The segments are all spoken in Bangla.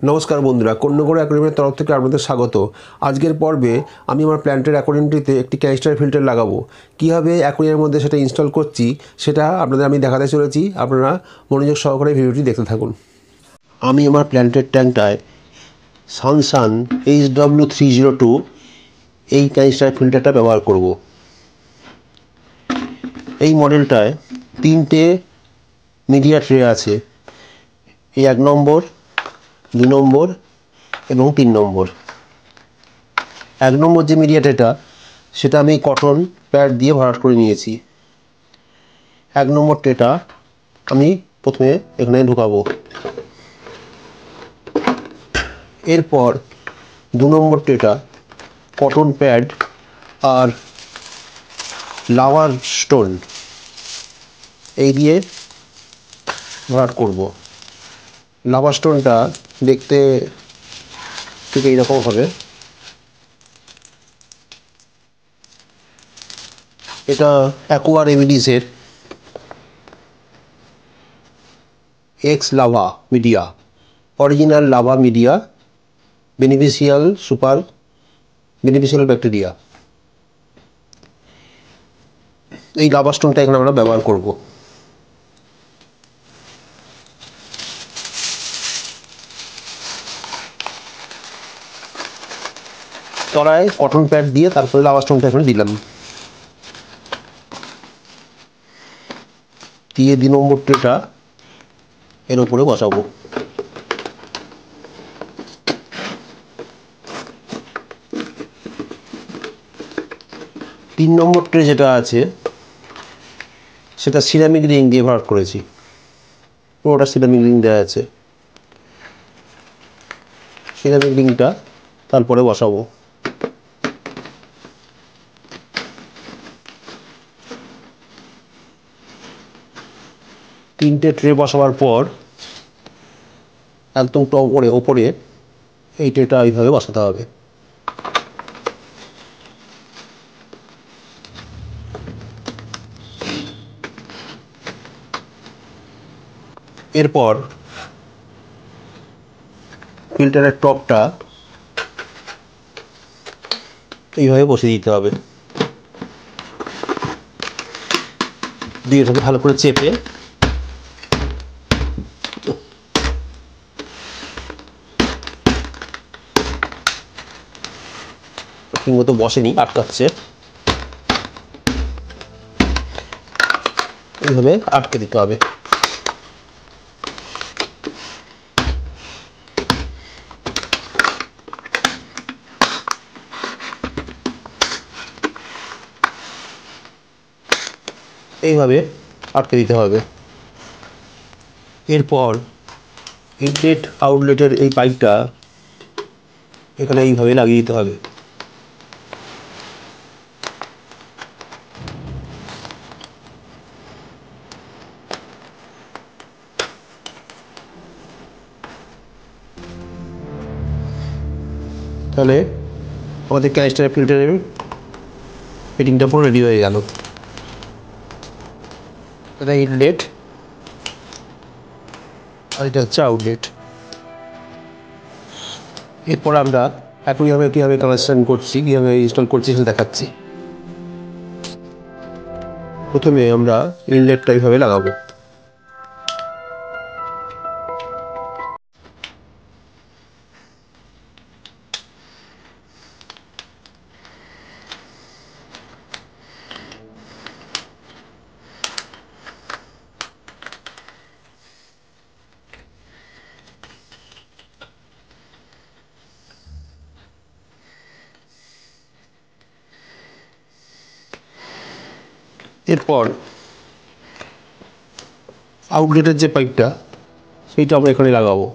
নমস্কার বন্ধুরা, কন্যগড় অ্যাকোয়ারিয়ামের তরফ থেকে আপনাদের স্বাগত। আজকের পর্বে আমি আমার প্ল্যান্টের অ্যাকোয়ারিয়ামটিতে একটি ক্যানিস্টার ফিল্টার লাগাবো। কীভাবে অ্যাকোয়ারিয়ামের মধ্যে সেটা ইনস্টল করছি সেটা আপনাদের আমি দেখাতে চলেছি। আপনারা মনোযোগ সহকারে ভিডিওটি দেখতে থাকুন। আমি আমার প্ল্যান্টের ট্যাঙ্কটায় সানশান HW302 এই ক্যানিস্টার ফিল্টারটা ব্যবহার করব। এই মডেলটায় 3টে মিডিয়া ট্রে আছে, এই 1 নম্বর, 2 নম্বর এবং 3 নম্বর। 1 নম্বর যে মিডিয়া ট্রেটা সেটা আমি কটন প্যাড দিয়ে ভরাট করে নিয়েছি। 1 নম্বর ট্রেটা আমি প্রথমে এখানে ঢুকাবো। এরপর 2 নম্বর ট্রেটা কটন প্যাড আর লাভার স্টোন এই দিয়ে ভরাট করব। লাভার স্টোনটা দেখতে ঠিক এইরকম হবে। এটা অ্যাকোয়া রেমিডিসের x lava media, original lava media, beneficial bacteria. এই লাভা স্টোনটা এখানে আমরা ব্যবহার করব। তলায় কটন প্যাড দিয়ে তারপরে লাভা স্টোনটা এখানে দিলাম। দিয়ে 2 নম্বর ট্রেটা এর উপরে বসাবো। তিন নম্বর ট্রে যেটা আছে সেটা সিরামিক রিং দিয়ে ভরাট করেছি, পুরোটা সিরামিক রিং দেওয়া আছে। সিরামিক রিংটা তারপরে বসাবো। তিনটে ট্রে বসাবার পর একদম ওপরে এই ট্রেটা এইভাবে বসাতে হবে। এরপর ফিল্টারের টপটা এইভাবে বসিয়ে দিতে হবে, দিয়ে এটাকে ভালো করে চেপে ঠিকমতো বসেনি, আটকাচ্ছে, এইভাবে আটকে দিতে হবে। এইভাবে আটকে দিতে হবে। এরপর ইনলেট আউটলেটের এই পাইপটা এখানে এইভাবে লাগিয়ে দিতে হবে। তাহলে আমাদের ক্যানিস্টার ফিল্টারের ফিটিংটা পুরো রেডি হয়ে গেল। এটা ইনলেট আর এটা হচ্ছে আউটলেট। এরপর আমরা অ্যাকোয়ারিয়ামে কীভাবে কানেকশন করছি, কীভাবে ইনস্টল করছি সেটা দেখাচ্ছি। প্রথমে আমরা ইনলেটটা এইভাবে লাগাবো। এরপর আউটলেটের যে পাইপটা সেইটা আমরা এখানে লাগাবো।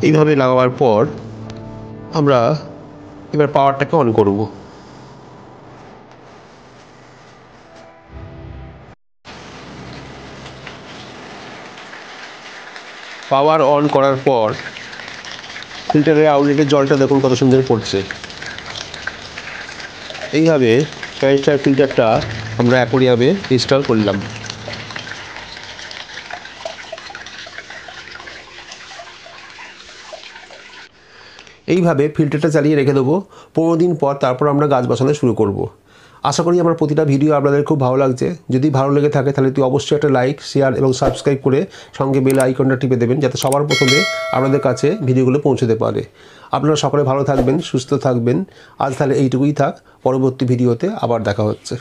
এইভাবে লাগাবার পর আমরা এবার পাওয়ারটাকে অন করব। পাওয়ার অন করার পর ফিল্টারের আউটলেটের জলটা দেখুন কত সুন্দর পড়ছে। এইভাবে ক্যানিস্টার ফিল্টারটা আমরা অ্যাকোরিয়ামে ইনস্টল করলাম। এইভাবে ফিল্টারটা চালিয়ে রেখে দেবো। 15 দিন পর তারপর আমরা গাছ বসানো শুরু করব। আশা করি আমার প্রতিটা ভিডিও আপনাদের খুব ভালো লাগছে। যদি ভালো লেগে থাকে তাহলে অবশ্যই একটা লাইক, শেয়ার এবং সাবস্ক্রাইব করে সঙ্গে বেল আইকনটা টিপে দেবেন, যাতে সবার প্রথমে আপনাদের কাছে ভিডিওগুলো পৌঁছতে পারে। আপনারা সকলে ভালো থাকবেন, সুস্থ থাকবেন। আজ তাহলে এইটুকুই থাক, পরবর্তী ভিডিওতে আবার দেখা হচ্ছে।